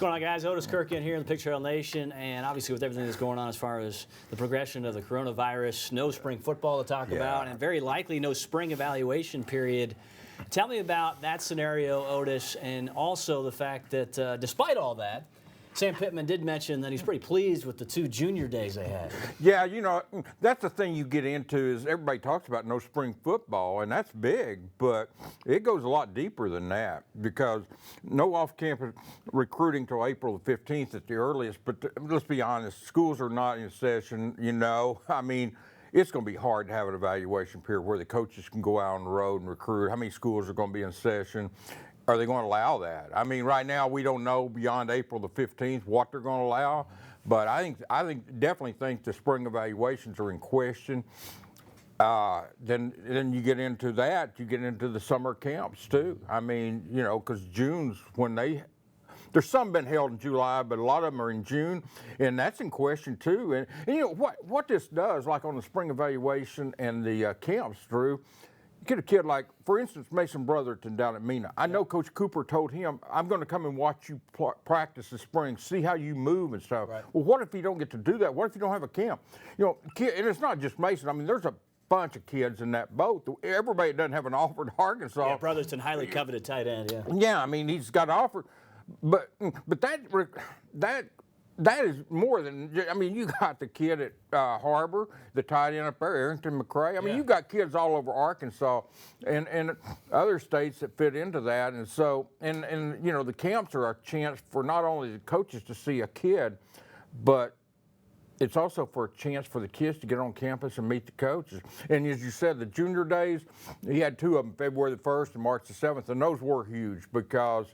going on, guys? Otis Kirk in here in the Picture Hill Nation, and obviously with everything that's going on as far as the progression of the coronavirus, no spring football to talk about, and very likely no spring evaluation period. Tell me about that scenario, Otis, and also the fact that despite all that, Sam Pittman did mention that he's pretty pleased with the 2 junior days they had. Yeah, you know, that's the thing you get into is everybody talks about no spring football, and that's big, but it goes a lot deeper than that because no off-campus recruiting till April the 15th at the earliest, but let's be honest, schools are not in session, you know. I mean, it's going to be hard to have an evaluation period where the coaches can go out on the road and recruit. How many schools are going to be in session? Are they going to allow that? I mean, right now we don't know beyond April the 15th what they're going to allow, but I definitely think the spring evaluations are in question. Then you get into that, you get into the summer camps too. I mean, you know, because June's when there's some been held in July, but a lot of them are in June, and that's in question too. And you know what this does, like on the spring evaluation and the camps, Drew. Get a kid like, for instance, Mason Brotherton down at Mena. I know Coach Cooper told him, I'm going to come and watch you practice this spring, see how you move and stuff. Right. Well, what if you don't get to do that? What if you don't have a camp? You know, and it's not just Mason. I mean, there's a bunch of kids in that boat. Everybody doesn't have an offer to Arkansas. Yeah, Brotherton, highly coveted tight end, yeah. Yeah, I mean, he's got an offer. But that is more than, I mean, you got the kid at Harbor, the tight end up there, Arrington McCray. I mean, you got kids all over Arkansas and other states that fit into that. And so, and you know, the camps are a chance for not only the coaches to see a kid, but it's also for a chance for the kids to get on campus and meet the coaches. And as you said, the junior days, he had 2 of them, February the 1st and March the 7th, and those were huge because,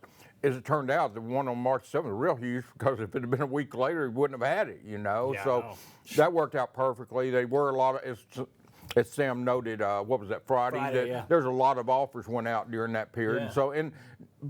as it turned out, the one on March 7th was real huge because if it had been a week later, he wouldn't have had it, you know. Yeah, so that worked out perfectly. They were a lot of, as Sam noted, what was that, Friday? There's a lot of offers went out during that period. Yeah. And so,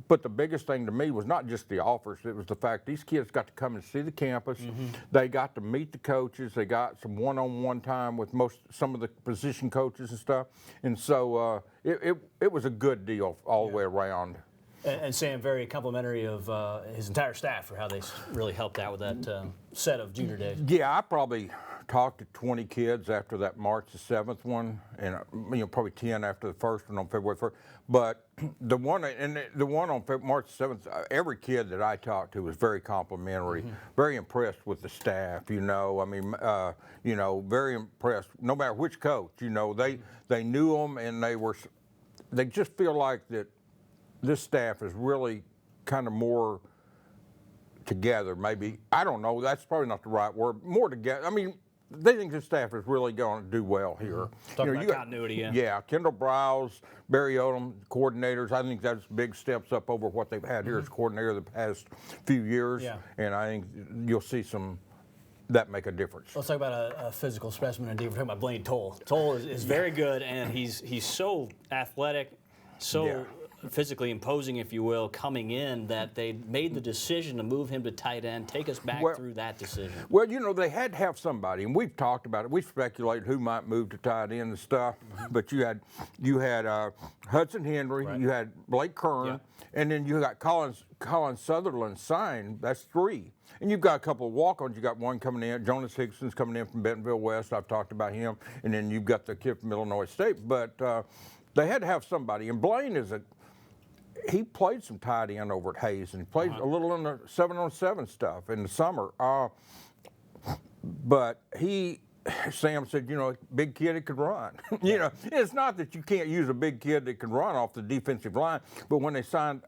but the biggest thing to me was not just the offers, it was the fact these kids got to come and see the campus. Mm-hmm. They got to meet the coaches. They got some one-on-one time with some of the position coaches and stuff. And so it was a good deal all the way around. And Sam, very complimentary of his entire staff for how they really helped out with that set of junior days. Yeah, I probably talked to 20 kids after that March the 7th one, and you know, probably 10 after the first one on February 1st. But the one on March 7th, every kid that I talked to was very complimentary, very impressed with the staff. You know, I mean, you know, very impressed. No matter which coach, you know, they knew them, and they just feel like that. This staff is really kind of more together, maybe. I don't know, that's probably not the right word. More together. I mean, they think this staff is really going to do well here. Talking about continuity, yeah. Yeah, Kendall Browse, Barry Odom, coordinators. I think that's big steps up over what they've had here as coordinator the past few years. Yeah. And I think you'll see that make a difference. Let's talk about a physical specimen indeed. We're talking about Blaine Toll. Toll is very good, and he's so athletic, so physically imposing, if you will, coming in, that they made the decision to move him to tight end. Take us back through that decision. Well, you know, they had to have somebody, and we've talked about it. We speculated who might move to tight end and stuff, but you had Hudson Henry, you had Blake Kern, and then you got Colin Sutherland signed. That's 3. And you've got a couple of walk-ons. You got one coming in, Jonas Higson's coming in from Bentonville West. I've talked about him. And then you've got the kid from Illinois State. But they had to have somebody. And Blaine he played some tight end over at Hayes, and he played a little in the 7-on-7 stuff in the summer. But Sam said, you know, big kid that could run. You know, it's not that you can't use a big kid that can run off the defensive line, but when they signed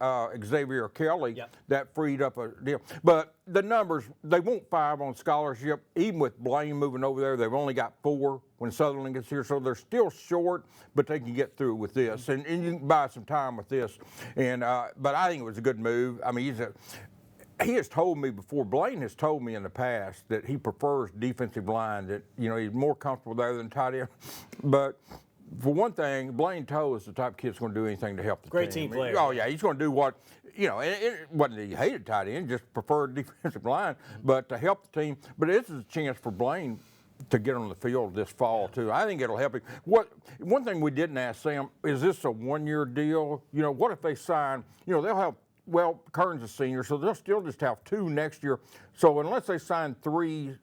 Xavier Kelly, that freed up a deal. But the numbers, they want 5 on scholarship. Even with Blaine moving over there, they've only got 4 when Sutherland gets here, so they're still short, but they can get through with this, and you can buy some time with this. And but I think it was a good move. I mean, he has told me before, Blaine has told me in the past that he prefers defensive line, that, you know, he's more comfortable there than tight end. But for one thing, Blaine Toll is the type of kid that's going to do anything to help the team. Great team player. Oh, yeah, he's going to do what, you know, it wasn't that he hated tight end, just preferred defensive line, but to help the team. But this is a chance for Blaine to get on the field this fall, too. I think it'll help him. One thing we didn't ask Sam, is this a 1-year deal? You know, what if they sign, you know, they'll have well, Kern's a senior, so they'll still just have 2 next year. So unless they sign 3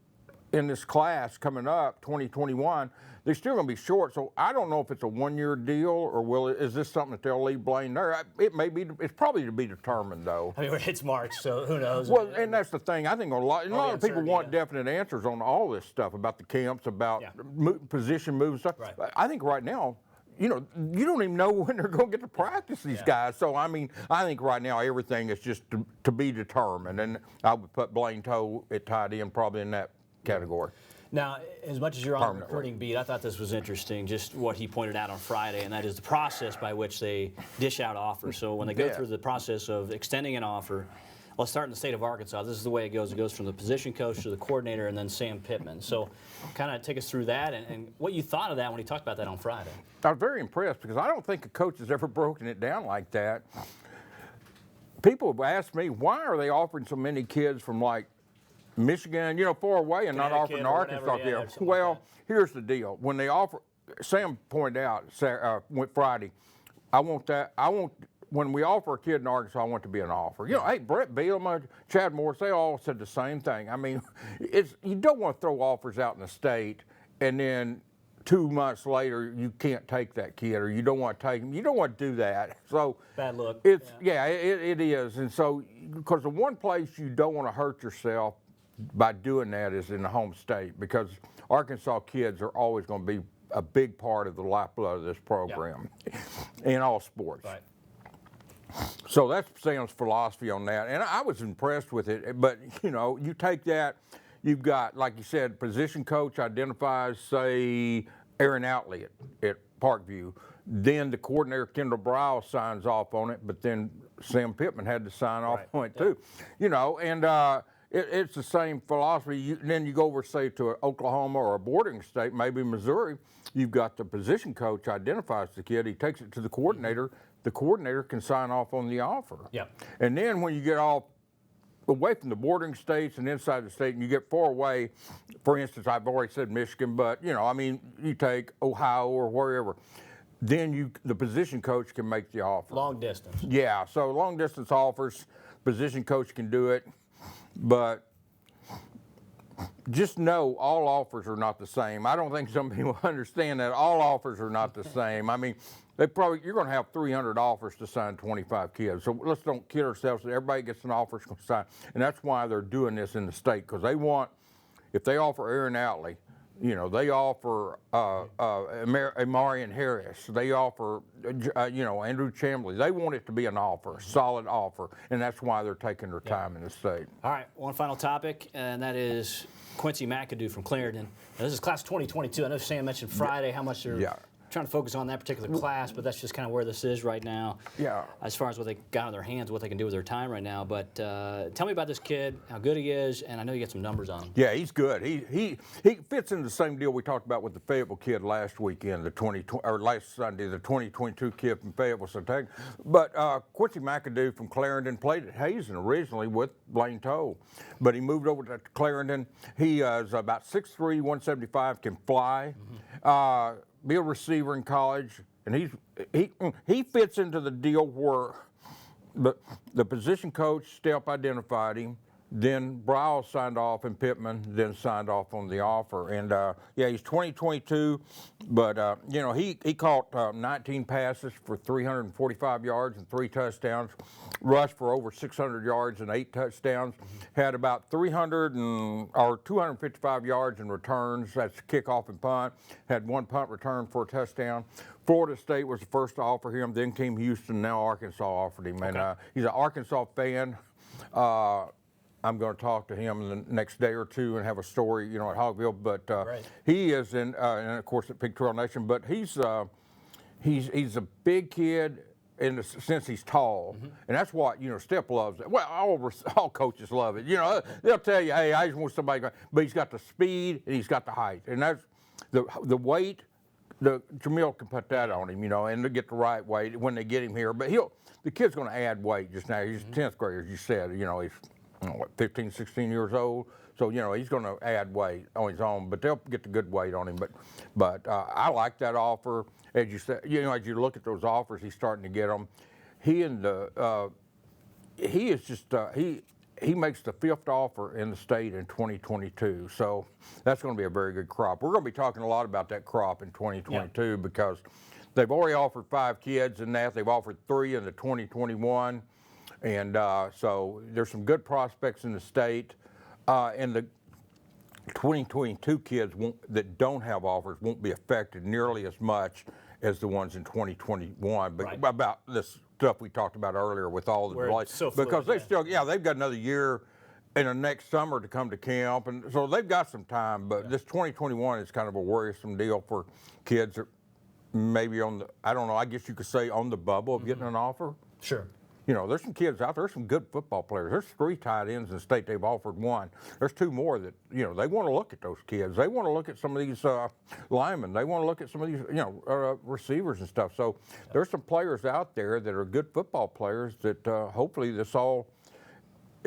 in this class coming up, 2021, they're still going to be short. So I don't know if it's a 1-year deal or is this something that they'll leave Blaine there? It may be. It's probably to be determined, though. I mean, it's March, so who knows? Well, and that's the thing. I think a lot of people want definite answers on all this stuff about the camps, about position moves stuff. Right. I think right now, you don't even know when they're going to get to practice these guys. So, I mean, I think right now everything is just to be determined. And I would put Blaine Toll at tight end probably in that category. Now, as much as you're on the recruiting beat, I thought this was interesting, just what he pointed out on Friday, and that is the process by which they dish out offers. So when they go through the process of extending an offer, let's start in the state of Arkansas. This is the way it goes. It goes from the position coach to the coordinator and then Sam Pittman. So kind of take us through that and what you thought of that when he talked about that on Friday. I was very impressed because I don't think a coach has ever broken it down like that. People have asked me, why are they offering so many kids from like Michigan, far away and not offering Arkansas? Well, here's the deal. When they offer, Sam pointed out Friday, when we offer a kid in Arkansas, I want it to be an offer. Hey, Brett Bielema, Chad Morris, they all said the same thing. I mean, you don't want to throw offers out in the state and then 2 months later you can't take that kid or you don't want to take him. You don't want to do that. So bad look. It is. And so, because the one place you don't want to hurt yourself by doing that is in the home state, because Arkansas kids are always going to be a big part of the lifeblood of this program in all sports. Right. So that's Sam's philosophy on that, and I was impressed with it. But you take that, you've got, like you said, position coach identifies, say, Aaron Outley at Parkview. Then the coordinator, Kendall Brow, signs off on it, but then Sam Pittman had to sign off on it too. It's the same philosophy. Then you go over, say, to Oklahoma or a bordering state, maybe Missouri. You've got the position coach identifies the kid. He takes it to the coordinator. The coordinator can sign off on the offer. Yeah. And then when you get off away from the bordering states and inside the state, and you get far away, for instance, I've already said Michigan, but you take Ohio or wherever. Then the position coach can make the offer. Long distance. Yeah. So long distance offers, position coach can do it. But just know all offers are not the same. I don't think some people understand that all offers are not the same. I mean, you're going to have 300 offers to sign 25 kids. So let's don't kid ourselves that everybody gets an offer is going to sign. And that's why they're doing this in the state, because they want, if they offer Aaron Outley, they offer Amarian Harris. They offer, Andrew Chamblee. They want it to be an offer, a solid offer, and that's why they're taking their time in the state. All right, one final topic, and that is Quincy McAdoo from Clarendon. Now, this is class 2022. I know Sam mentioned Friday how much they're trying to focus on that particular class, but that's just kind of where this is right now. Yeah. As far as what they got in their hands, what they can do with their time right now. But tell me about this kid, how good he is, and I know you got some numbers on him. Yeah, he's good. He fits in the same deal we talked about with the Fayetteville kid last weekend, last Sunday, the 2022 kid from Fayetteville. But Quincy McAdoo from Clarendon played at Hazen originally with Blaine Toll, but he moved over to Clarendon. He is about 6'3", 175, can fly. Be a receiver in college, and he fits into the deal where the position coach Stepp identified him, then Brow signed off, and Pittman then signed off on the offer. And he's 2022, but he caught 19 passes for 345 yards and 3 touchdowns, rushed for over 600 yards and 8 touchdowns, had about 255 yards in returns. That's kickoff and punt. Had 1 punt return for a touchdown. Florida State was the first to offer him. Then came Houston. Now Arkansas offered him, and he's an Arkansas fan. I'm going to talk to him in the next day or two and have a story, at Hogville. But he is and of course at Pig Trail Nation. But he's a big kid in the sense he's tall, and that's what Stepp loves. Well, all coaches love it. They'll tell you, hey, I just want somebody, but he's got the speed and he's got the height, and that's the weight. Jamil can put that on him, and to get the right weight when they get him here. But the kid's going to add weight just now. He's 10th grader, as you said. He's 15, 16 years old. So, he's going to add weight on his own, but they'll get the good weight on him. But I like that offer. As you said, as you look at those offers, he's starting to get them. He and the he is just he makes the 5th offer in the state in 2022, so that's going to be a very good crop. We're going to be talking a lot about that crop in 2022 because they've already offered 5 kids in that. They've offered 3 in the 2021, and so there's some good prospects in the state, and the 2022 kids that don't have offers won't be affected nearly as much as the ones in 2021. But about this stuff we talked about earlier with all the delays, so because fluid, they've got another year in the next summer to come to camp, and so they've got some time. But this 2021 is kind of a worrisome deal for kids that maybe on the, I don't know, I guess you could say on the bubble of getting an offer. Sure. You know, there's some kids out there, some good football players. There's 3 tight ends in the state. They've offered 1. There's 2 more that, you know, they want to look at those kids. They want to look at some of these linemen. They want to look at some of these, you know, receivers and stuff. So there's some players out there that are good football players that hopefully this all,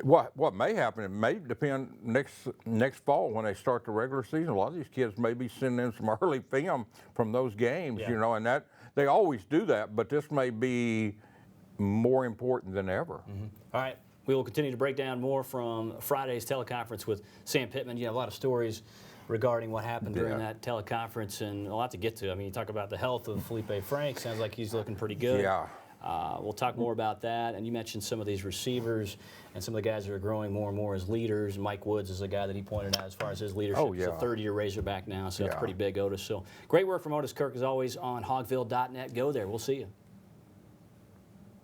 what may happen, it may depend next fall when they start the regular season. A lot of these kids may be sending in some early film from those games, you know, and that they always do that, but this may be more important than ever. All right, we will continue to break down more from Friday's teleconference with Sam Pittman. You have a lot of stories regarding what happened during that teleconference and a lot to get to. I mean, you talk about the health of Felipe Frank. Sounds like he's looking pretty good. Yeah. We'll talk more about that. And you mentioned some of these receivers and some of the guys that are growing more and more as leaders. Mike Woods is a guy that he pointed out as far as his leadership. Oh, yeah. He's a third-year Razorback now, so that's pretty big, Otis. So great work from Otis Kirk, as always, on hogville.net. Go there. We'll see you.